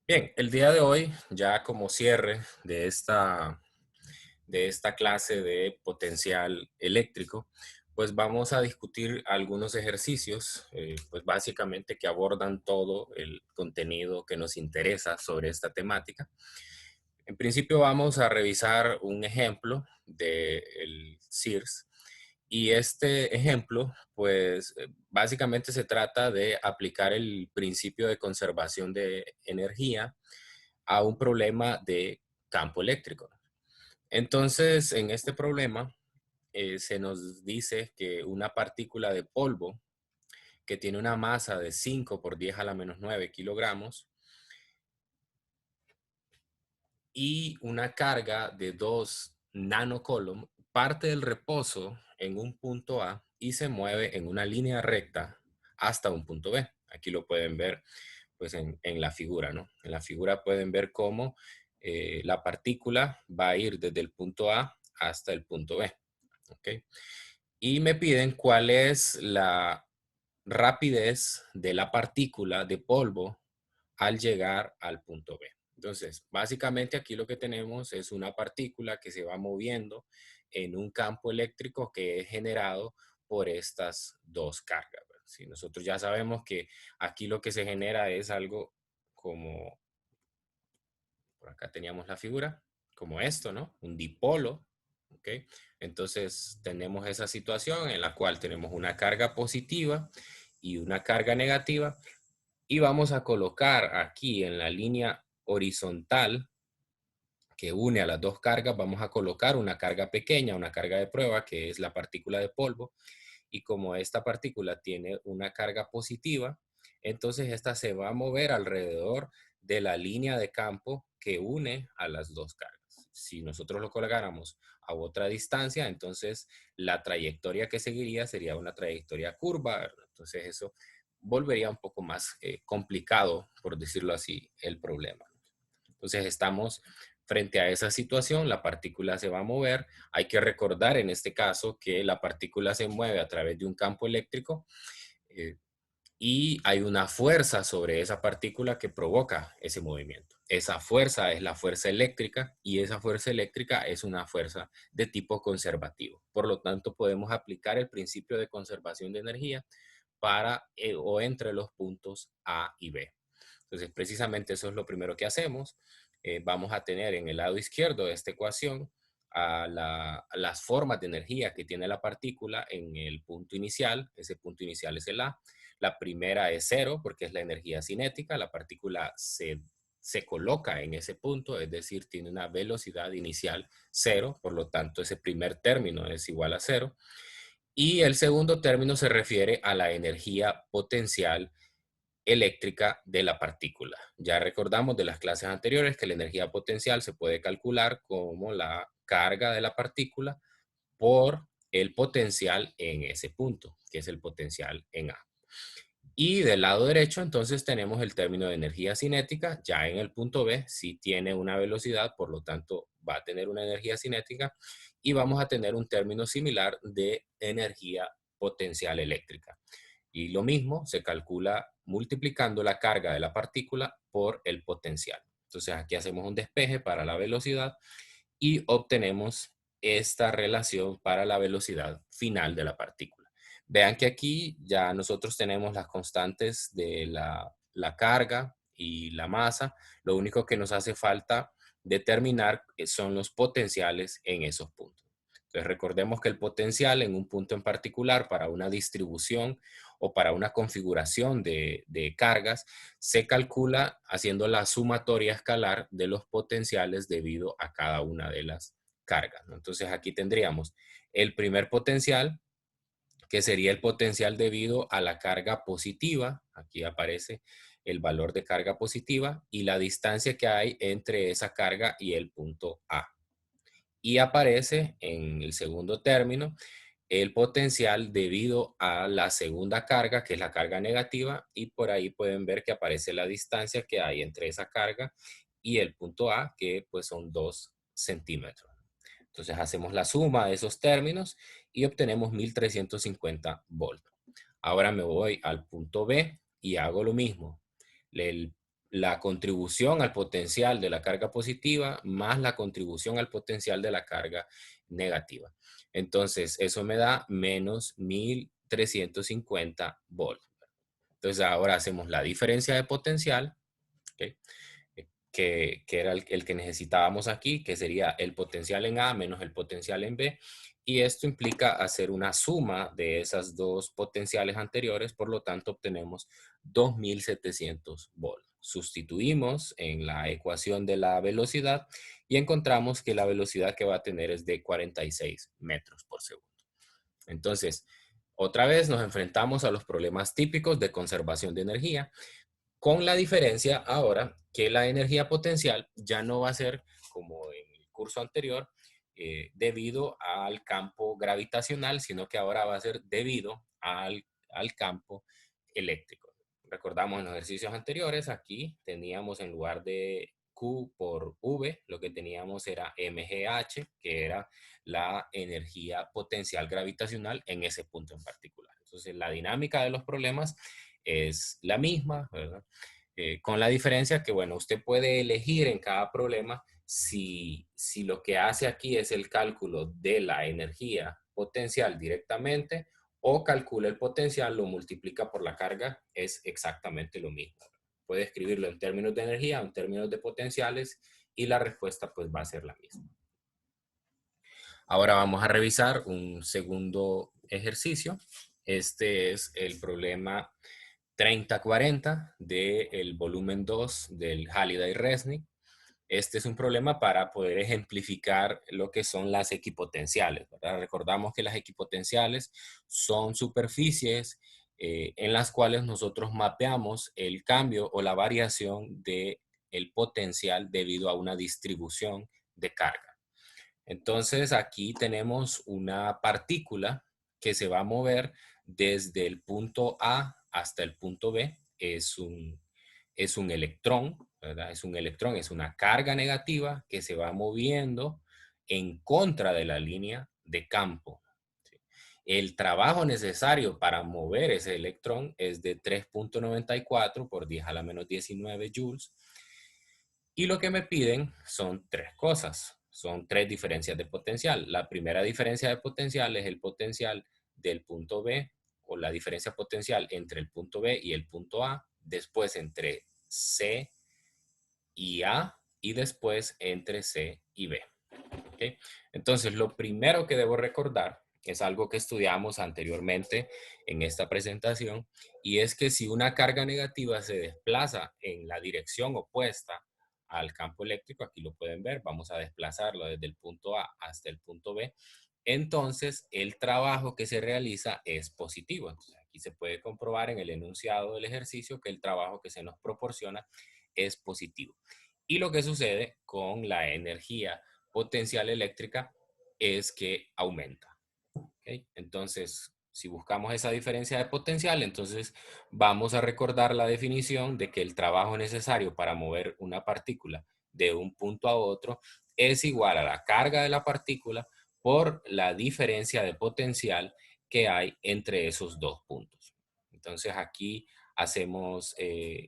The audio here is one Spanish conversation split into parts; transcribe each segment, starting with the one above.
Bien, el día de hoy, ya como cierre de esta clase de potencial eléctrico, pues vamos a discutir algunos ejercicios, pues básicamente que abordan todo el contenido que nos interesa sobre esta temática. En principio vamos a revisar un ejemplo del CIRS y este ejemplo, pues básicamente se trata de aplicar el principio de conservación de energía a un problema de campo eléctrico. Entonces, en este problema se nos dice que una partícula de polvo que tiene una masa de 5 por 10 a la menos 9 kilogramos y una carga de 2 nanocoulomb parte del reposo en un punto A y se mueve en una línea recta hasta un punto B. Aquí lo pueden ver pues en la figura, ¿no? En la figura pueden ver cómo la partícula va a ir desde el punto A hasta el punto B, ¿ok? Y me piden cuál es la rapidez de la partícula de polvo al llegar al punto B. Entonces, básicamente aquí lo que tenemos es una partícula que se va moviendo en un campo eléctrico que es generado por estas dos cargas. Si nosotros ya sabemos que aquí lo que se genera es algo como, por acá teníamos la figura, como esto, ¿no? Un dipolo, ¿ok? Entonces tenemos esa situación en la cual tenemos una carga positiva y una carga negativa y vamos a colocar aquí en la línea horizontal que une a las dos cargas, vamos a colocar una carga pequeña, una carga de prueba, que es la partícula de polvo. Y como esta partícula tiene una carga positiva, entonces esta se va a mover alrededor de la línea de campo que une a las dos cargas. Si nosotros lo colocáramos a otra distancia, entonces la trayectoria que seguiría sería una trayectoria curva, ¿verdad? Entonces eso volvería un poco más complicado, por decirlo así, el problema. Entonces estamos frente a esa situación, la partícula se va a mover. Hay que recordar en este caso que la partícula se mueve a través de un campo eléctrico eh, y hay una fuerza sobre esa partícula que provoca ese movimiento. Esa fuerza es la fuerza eléctrica y esa fuerza eléctrica es una fuerza de tipo conservativo. Por lo tanto, podemos aplicar el principio de conservación de energía para o entre los puntos A y B. Entonces, precisamente eso es lo primero que hacemos. Vamos a tener en el lado izquierdo de esta ecuación a las formas de energía que tiene la partícula en el punto inicial. Ese punto inicial es el A. La primera es cero porque es la energía cinética. La partícula se coloca en ese punto, es decir, tiene una velocidad inicial cero, por lo tanto ese primer término es igual a cero. Y el segundo término se refiere a la energía potencial eléctrica de la partícula. Ya recordamos de las clases anteriores que la energía potencial se puede calcular como la carga de la partícula por el potencial en ese punto, que es el potencial en A. Y del lado derecho, entonces tenemos el término de energía cinética. Ya en el punto B, sí tiene una velocidad, por lo tanto va a tener una energía cinética y vamos a tener un término similar de energía potencial eléctrica. Y lo mismo se calcula multiplicando la carga de la partícula por el potencial. Entonces aquí hacemos un despeje para la velocidad y obtenemos esta relación para la velocidad final de la partícula. Vean que aquí ya nosotros tenemos las constantes de la carga y la masa. Lo único que nos hace falta determinar son los potenciales en esos puntos. Entonces recordemos que el potencial en un punto en particular para una distribución o para una configuración de cargas se calcula haciendo la sumatoria escalar de los potenciales debido a cada una de las cargas, ¿no? Entonces aquí tendríamos el primer potencial, que sería el potencial debido a la carga positiva. Aquí aparece el valor de carga positiva y la distancia que hay entre esa carga y el punto A. Y aparece en el segundo término el potencial debido a la segunda carga, que es la carga negativa, y por ahí pueden ver que aparece la distancia que hay entre esa carga y el punto A, que pues son 2 centímetros. Entonces hacemos la suma de esos términos y obtenemos 1350 voltios. Ahora me voy al punto B y hago lo mismo. la contribución al potencial de la carga positiva más la contribución al potencial de la carga negativa. Entonces, eso me da menos 1350 volts. Entonces, ahora hacemos la diferencia de potencial, ¿ok? Que era el que necesitábamos aquí, que sería el potencial en A menos el potencial en B. Y esto implica hacer una suma de esas dos potenciales anteriores, por lo tanto obtenemos 2700 volts. Sustituimos en la ecuación de la velocidad y encontramos que la velocidad que va a tener es de 46 metros por segundo. Entonces, otra vez nos enfrentamos a los problemas típicos de conservación de energía, con la diferencia ahora que la energía potencial ya no va a ser como en el curso anterior, debido al campo gravitacional, sino que ahora va a ser debido al campo eléctrico. Recordamos en los ejercicios anteriores, aquí teníamos en lugar de Q por V, lo que teníamos era MGH, que era la energía potencial gravitacional en ese punto en particular. Entonces, la dinámica de los problemas es la misma, ¿verdad? Con la diferencia que, bueno, usted puede elegir en cada problema si lo que hace aquí es el cálculo de la energía potencial directamente o calcula el potencial, lo multiplica por la carga, es exactamente lo mismo. Puede escribirlo en términos de energía o en términos de potenciales y la respuesta pues va a ser la misma. Ahora vamos a revisar un segundo ejercicio. Este es el problema 3040 del volumen 2 del Halliday-Resnick. Este es un problema para poder ejemplificar lo que son las equipotenciales, ¿verdad? Recordamos que las equipotenciales son superficies en las cuales nosotros mapeamos el cambio o la variación del potencial debido a una distribución de carga. Entonces aquí tenemos una partícula que se va a mover desde el punto A hasta el punto B. Es un electrón, ¿verdad? Es un electrón, es una carga negativa que se va moviendo en contra de la línea de campo. ¿Sí? El trabajo necesario para mover ese electrón es de 3.94 por 10 a la menos 19 joules. Y lo que me piden son tres cosas, son tres diferencias de potencial. La primera diferencia de potencial es el potencial del punto B o la diferencia potencial entre el punto B y el punto A, después entre C y A y después entre C y B. ¿Okay? Entonces, lo primero que debo recordar es algo que estudiamos anteriormente en esta presentación y es que si una carga negativa se desplaza en la dirección opuesta al campo eléctrico, aquí lo pueden ver, vamos a desplazarlo desde el punto A hasta el punto B, entonces el trabajo que se realiza es positivo. Entonces, aquí se puede comprobar en el enunciado del ejercicio que el trabajo que se nos proporciona es positivo. Y lo que sucede con la energía potencial eléctrica es que aumenta. ¿Okay? Entonces, si buscamos esa diferencia de potencial, entonces vamos a recordar la definición de que el trabajo necesario para mover una partícula de un punto a otro es igual a la carga de la partícula por la diferencia de potencial que hay entre esos dos puntos. Entonces aquí hacemos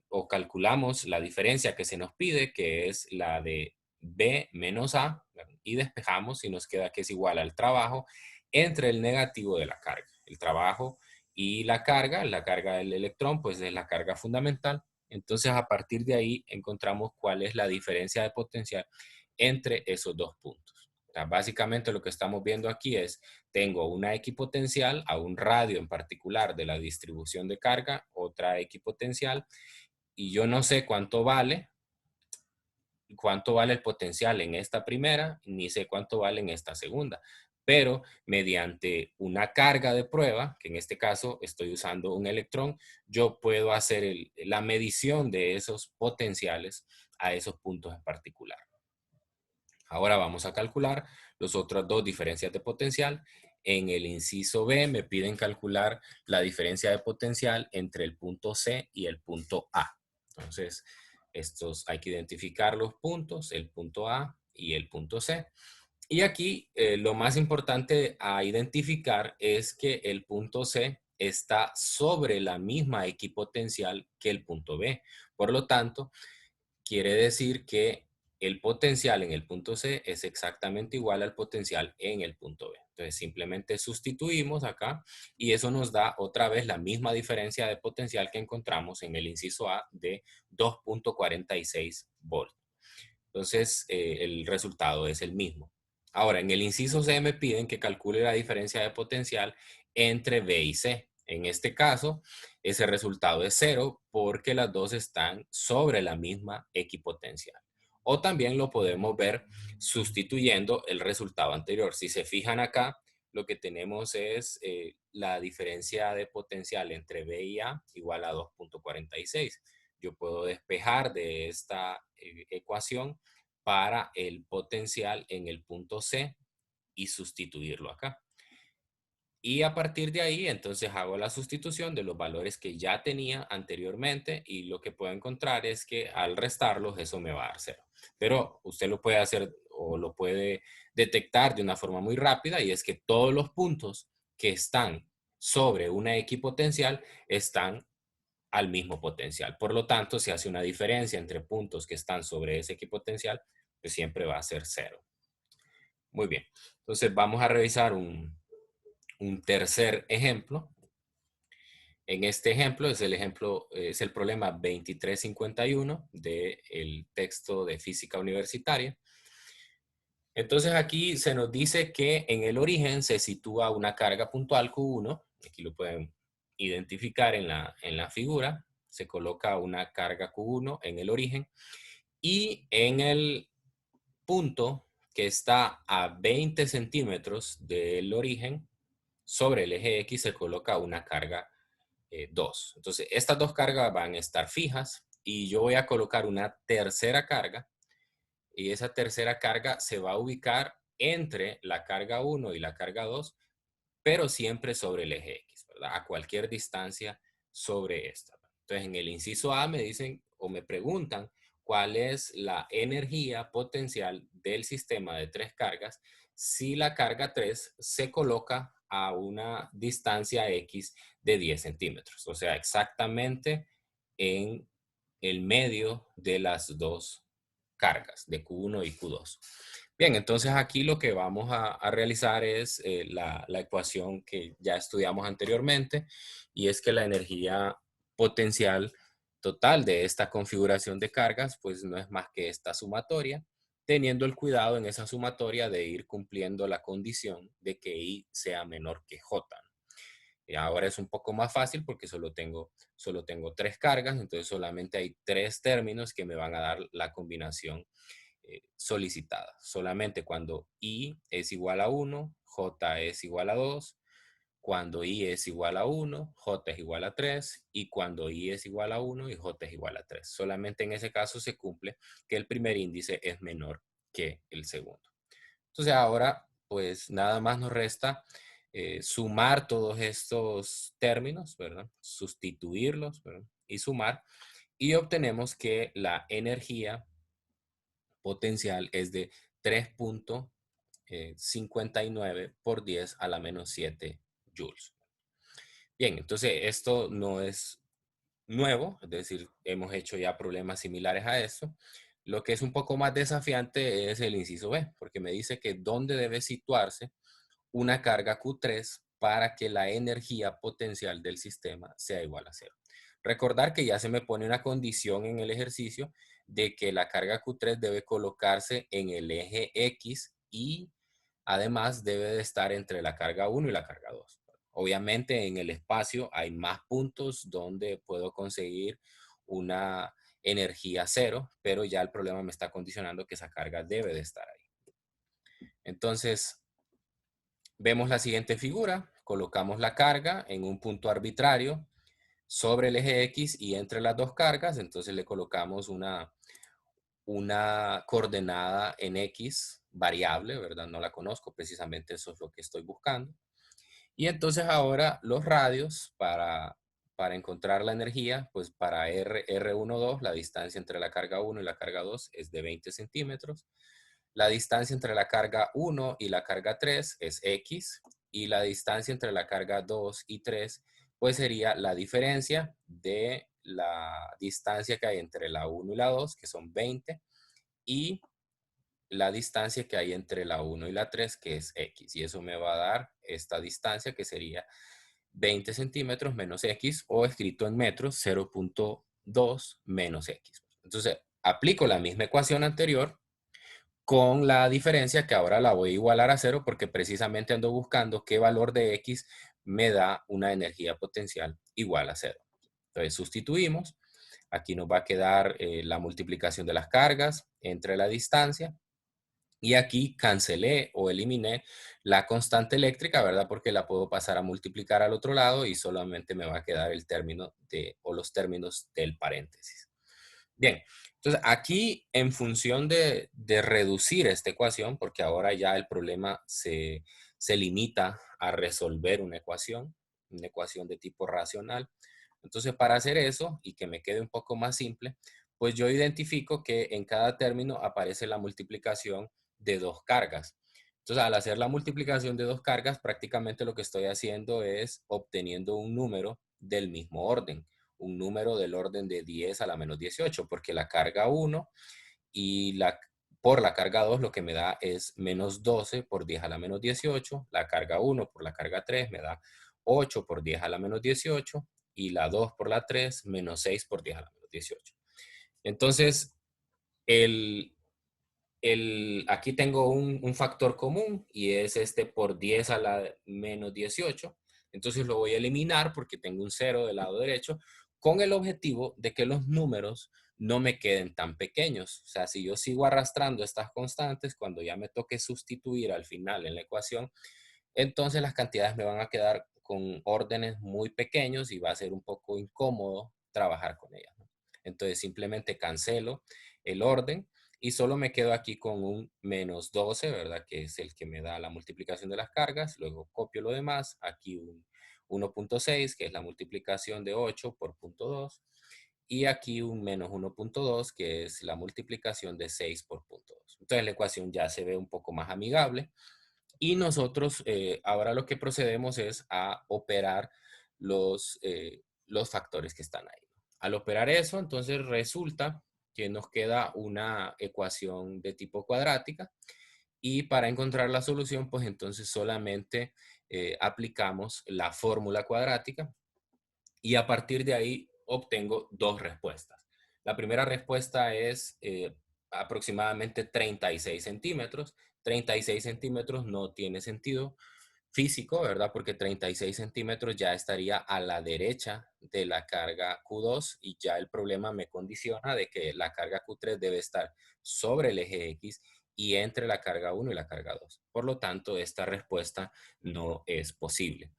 o calculamos la diferencia que se nos pide, que es la de B menos A, y despejamos y nos queda que es igual al trabajo entre el negativo de la carga. El trabajo y la carga del electrón, pues es la carga fundamental. Entonces, a partir de ahí encontramos cuál es la diferencia de potencial entre esos dos puntos. O sea, básicamente lo que estamos viendo aquí es, tengo una equipotencial a un radio en particular de la distribución de carga, otra equipotencial, y yo no sé cuánto vale el potencial en esta primera, ni sé cuánto vale en esta segunda. Pero mediante una carga de prueba, que en este caso estoy usando un electrón, yo puedo hacer la medición de esos potenciales a esos puntos en particular. Ahora vamos a calcular las otras dos diferencias de potencial. En el inciso B me piden calcular la diferencia de potencial entre el punto C y el punto A. Entonces, estos hay que identificar los puntos, el punto A y el punto C. Y aquí lo más importante a identificar es que el punto C está sobre la misma equipotencial que el punto B. Por lo tanto, quiere decir que el potencial en el punto C es exactamente igual al potencial en el punto B. Entonces simplemente sustituimos acá y eso nos da otra vez la misma diferencia de potencial que encontramos en el inciso A de 2.46 volts. Entonces el resultado es el mismo. Ahora, en el inciso C me piden que calcule la diferencia de potencial entre B y C. En este caso, ese resultado es cero porque las dos están sobre la misma equipotencial. O también lo podemos ver sustituyendo el resultado anterior. Si se fijan acá, lo que tenemos es la diferencia de potencial entre B y A igual a 2.46. Yo puedo despejar de esta ecuación para el potencial en el punto C y sustituirlo acá. Y a partir de ahí, entonces hago la sustitución de los valores que ya tenía anteriormente y lo que puedo encontrar es que al restarlos eso me va a dar cero. Pero usted lo puede hacer o lo puede detectar de una forma muy rápida y es que todos los puntos que están sobre una equipotencial están al mismo potencial. Por lo tanto, si hace una diferencia entre puntos que están sobre ese equipotencial, pues siempre va a ser cero. Muy bien. Entonces vamos a revisar un tercer ejemplo. En este ejemplo es el problema 2351 del texto de física universitaria. Entonces aquí se nos dice que en el origen se sitúa una carga puntual Q1. Aquí lo pueden identificar en la figura. Se coloca una carga Q1 en el origen y en el punto que está a 20 centímetros del origen, sobre el eje X se coloca una carga 2. Entonces, estas dos cargas van a estar fijas y yo voy a colocar una tercera carga y esa tercera carga se va a ubicar entre la carga 1 y la carga 2, pero siempre sobre el eje X, ¿verdad? A cualquier distancia sobre esta. Entonces, en el inciso A me dicen o me preguntan cuál es la energía potencial del sistema de tres cargas si la carga 3 se coloca a una distancia X de 10 centímetros, o sea, exactamente en el medio de las dos cargas, de Q1 y Q2. Bien, entonces aquí lo que vamos a realizar es la ecuación que ya estudiamos anteriormente y es que la energía potencial total de esta configuración de cargas pues no es más que esta sumatoria, teniendo el cuidado en esa sumatoria de ir cumpliendo la condición de que I sea menor que J. Y ahora es un poco más fácil porque solo tengo tres cargas, entonces solamente hay tres términos que me van a dar la combinación solicitada. Solamente cuando I es igual a 1, J es igual a 2, cuando I es igual a 1, J es igual a 3 y cuando I es igual a 1 y J es igual a 3. Solamente en ese caso se cumple que el primer índice es menor que el segundo. Entonces ahora pues nada más nos resta sumar todos estos términos, ¿verdad? Sustituirlos, ¿verdad? Y sumar y obtenemos que la energía potencial es de 3.59 por 10 a la menos 7 joules. Bien, entonces esto no es nuevo, es decir, hemos hecho ya problemas similares a esto. Lo que es un poco más desafiante es el inciso B, porque me dice que dónde debe situarse una carga Q3 para que la energía potencial del sistema sea igual a cero. Recordar que ya se me pone una condición en el ejercicio de que la carga Q3 debe colocarse en el eje X y además debe de estar entre la carga 1 y la carga 2. Obviamente en el espacio hay más puntos donde puedo conseguir una energía cero, pero ya el problema me está condicionando que esa carga debe de estar ahí. Entonces, vemos la siguiente figura, colocamos la carga en un punto arbitrario sobre el eje X y entre las dos cargas, entonces le colocamos una coordenada en X variable, ¿verdad? No la conozco, precisamente eso es lo que estoy buscando. Y entonces ahora los radios para encontrar la energía, pues para R12, la distancia entre la carga 1 y la carga 2 es de 20 centímetros. La distancia entre la carga 1 y la carga 3 es X y la distancia entre la carga 2 y 3 pues sería la diferencia de la distancia que hay entre la 1 y la 2, que son 20, y la distancia que hay entre la 1 y la 3, que es X. Y eso me va a dar esta distancia que sería 20 centímetros menos X, o escrito en metros, 0.2 menos X. Entonces, aplico la misma ecuación anterior con la diferencia que ahora la voy a igualar a cero porque precisamente ando buscando qué valor de X me da una energía potencial igual a cero. Entonces, sustituimos. Aquí nos va a quedar la multiplicación de las cargas entre la distancia. Y aquí cancelé o eliminé la constante eléctrica, ¿verdad? Porque la puedo pasar a multiplicar al otro lado y solamente me va a quedar el término o los términos del paréntesis. Bien, entonces aquí en función de reducir esta ecuación, porque ahora ya el problema se limita a resolver una ecuación de tipo racional. Entonces para hacer eso y que me quede un poco más simple, pues yo identifico que en cada término aparece la multiplicación de dos cargas. Entonces al hacer la multiplicación de dos cargas, prácticamente lo que estoy haciendo es obteniendo un número del mismo orden, un número del orden de 10 a la menos 18, porque la carga 1 y por la carga 2 lo que me da es menos 12 por 10 a la menos 18, la carga 1 por la carga 3 me da 8 por 10 a la menos 18, y la 2 por la 3 menos 6 por 10 a la menos 18. Entonces, el, aquí tengo un factor común y es este por 10 a la menos 18. Entonces lo voy a eliminar porque tengo un 0 del lado derecho, con el objetivo de que los números no me queden tan pequeños. O sea, si yo sigo arrastrando estas constantes, cuando ya me toque sustituir al final en la ecuación, entonces las cantidades me van a quedar con órdenes muy pequeños y va a ser un poco incómodo trabajar con ellas, ¿no? Entonces simplemente cancelo el orden y solo me quedo aquí con un menos 12, ¿verdad? Que es el que me da la multiplicación de las cargas. Luego copio lo demás. Aquí un 1.6, que es la multiplicación de 8 por punto 2. Y aquí un menos 1.2, que es la multiplicación de 6 por punto 2. Entonces la ecuación ya se ve un poco más amigable. Y nosotros ahora lo que procedemos es a operar los factores que están ahí. Al operar eso, entonces resulta que nos queda una ecuación de tipo cuadrática, y para encontrar la solución, pues entonces solamente aplicamos la fórmula cuadrática y a partir de ahí obtengo dos respuestas. La primera respuesta es aproximadamente 36 centímetros. 36 centímetros no tiene sentido físico, ¿verdad? Porque 36 centímetros ya estaría a la derecha de la carga Q2 y ya el problema me condiciona de que la carga Q3 debe estar sobre el eje X y entre la carga 1 y la carga 2. Por lo tanto, esta respuesta no es posible.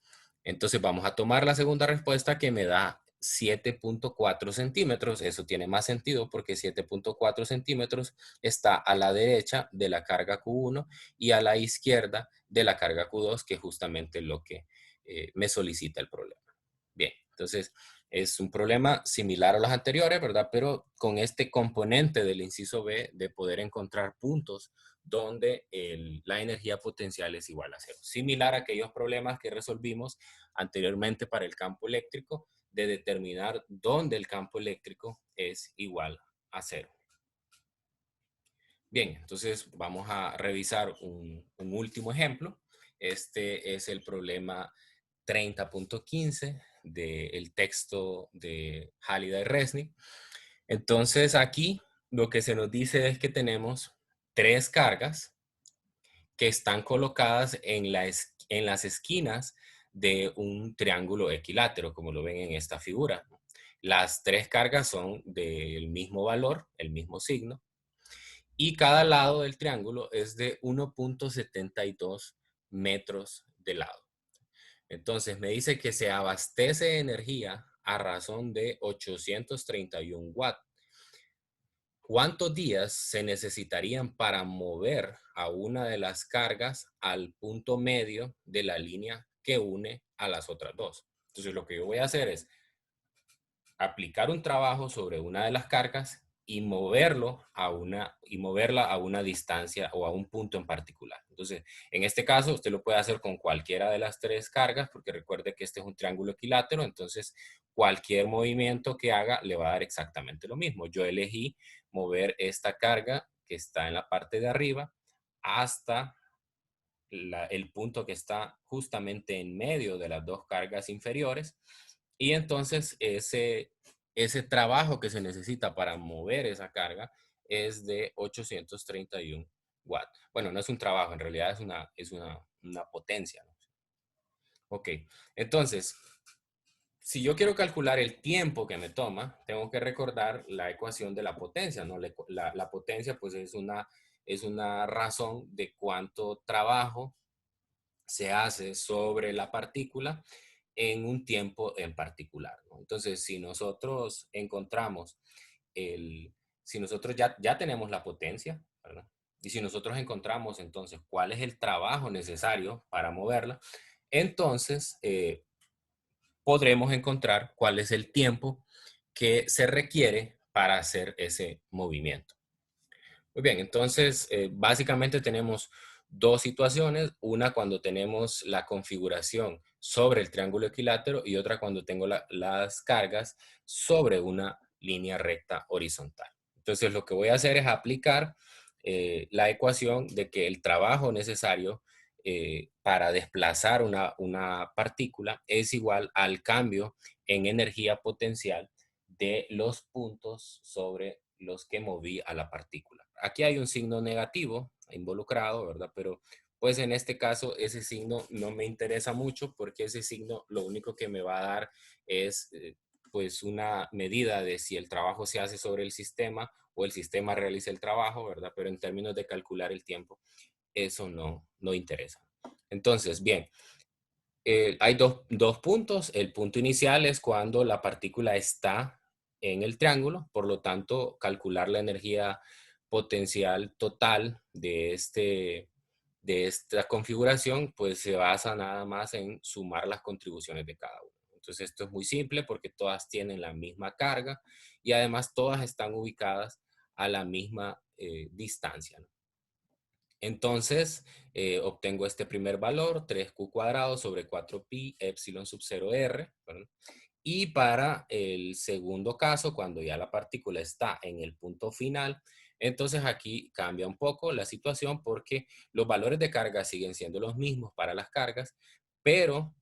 Entonces vamos a tomar la segunda respuesta que me da 7.4 centímetros. Eso tiene más sentido porque 7.4 centímetros está a la derecha de la carga Q1 y a la izquierda de la carga Q2, que es justamente lo que me solicita el problema. Bien, entonces es un problema similar a los anteriores, ¿verdad? Pero con este componente del inciso B de poder encontrar puntos donde la energía potencial es igual a cero. Similar a aquellos problemas que resolvimos anteriormente para el campo eléctrico, de determinar dónde el campo eléctrico es igual a cero. Bien, entonces vamos a revisar un último ejemplo. Este es el problema 30.15 del texto de Halliday-Resnick. Entonces aquí lo que se nos dice es que tenemos tres cargas que están colocadas en las esquinas de un triángulo equilátero, como lo ven en esta figura. Las tres cargas son del mismo valor, el mismo signo, y cada lado del triángulo es de 1.72 metros de lado. Entonces me dice que se abastece de energía a razón de 831 watts. ¿Cuántos días se necesitarían para mover a una de las cargas al punto medio de la línea que une a las otras dos? Entonces lo que yo voy a hacer es aplicar un trabajo sobre una de las cargas y moverla a una distancia o a un punto en particular. Entonces, en este caso, usted lo puede hacer con cualquiera de las tres cargas, porque recuerde que este es un triángulo equilátero, entonces cualquier movimiento que haga le va a dar exactamente lo mismo. Yo elegí mover esta carga que está en la parte de arriba hasta el punto que está justamente en medio de las dos cargas inferiores. Y entonces ese trabajo que se necesita para mover esa carga es de 831 watts. Bueno, no es un trabajo, en realidad es una potencia, ¿no? Ok, entonces, si yo quiero calcular el tiempo que me toma, tengo que recordar la ecuación de la potencia, ¿no? La potencia, pues, es una razón de cuánto trabajo se hace sobre la partícula en un tiempo en particular, ¿no? Entonces, si nosotros encontramos el, si nosotros ya tenemos la potencia, ¿verdad? Y si nosotros encontramos entonces cuál es el trabajo necesario para moverla, entonces podremos encontrar cuál es el tiempo que se requiere para hacer ese movimiento. Muy bien, entonces básicamente tenemos dos situaciones, una cuando tenemos la configuración sobre el triángulo equilátero y otra cuando tengo las cargas sobre una línea recta horizontal. Entonces lo que voy a hacer es aplicar la ecuación de que el trabajo necesario para desplazar una partícula es igual al cambio en energía potencial de los puntos sobre los que moví a la partícula. Aquí hay un signo negativo involucrado, ¿verdad? Pero pues en este caso ese signo no me interesa mucho porque ese signo lo único que me va a dar es pues una medida de si el trabajo se hace sobre el sistema o el sistema realiza el trabajo, ¿verdad? Pero en términos de calcular el tiempo, eso no interesa. Entonces, bien, hay dos puntos. El punto inicial es cuando la partícula está en el triángulo, por lo tanto, calcular la energía potencial total de esta configuración, pues se basa nada más en sumar las contribuciones de cada uno. Entonces, esto es muy simple porque todas tienen la misma carga y además todas están ubicadas a la misma distancia, ¿no? Entonces, obtengo este primer valor, 3q cuadrado sobre 4pi epsilon sub 0 r, ¿verdad? Y para el segundo caso, cuando ya la partícula está en el punto final, entonces aquí cambia un poco la situación porque los valores de carga siguen siendo los mismos para las cargas, pero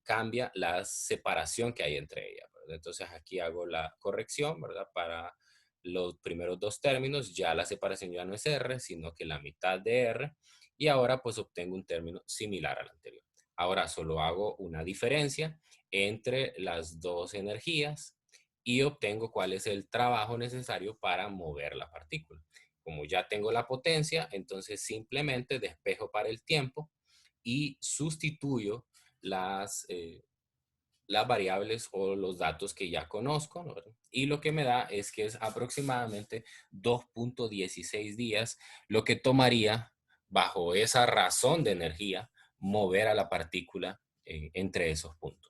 cambia la separación que hay entre ellas, ¿verdad? Entonces aquí hago la corrección, ¿verdad? Para los primeros dos términos, ya la separación ya no es R, sino que la mitad de R, y ahora pues obtengo un término similar al anterior. Ahora solo hago una diferencia entre las dos energías y obtengo cuál es el trabajo necesario para mover la partícula. Como ya tengo la potencia, entonces simplemente despejo para el tiempo y sustituyo las variables o los datos que ya conozco, ¿no? Y lo que me da es que es aproximadamente 2.16 días lo que tomaría bajo esa razón de energía mover a la partícula entre esos puntos.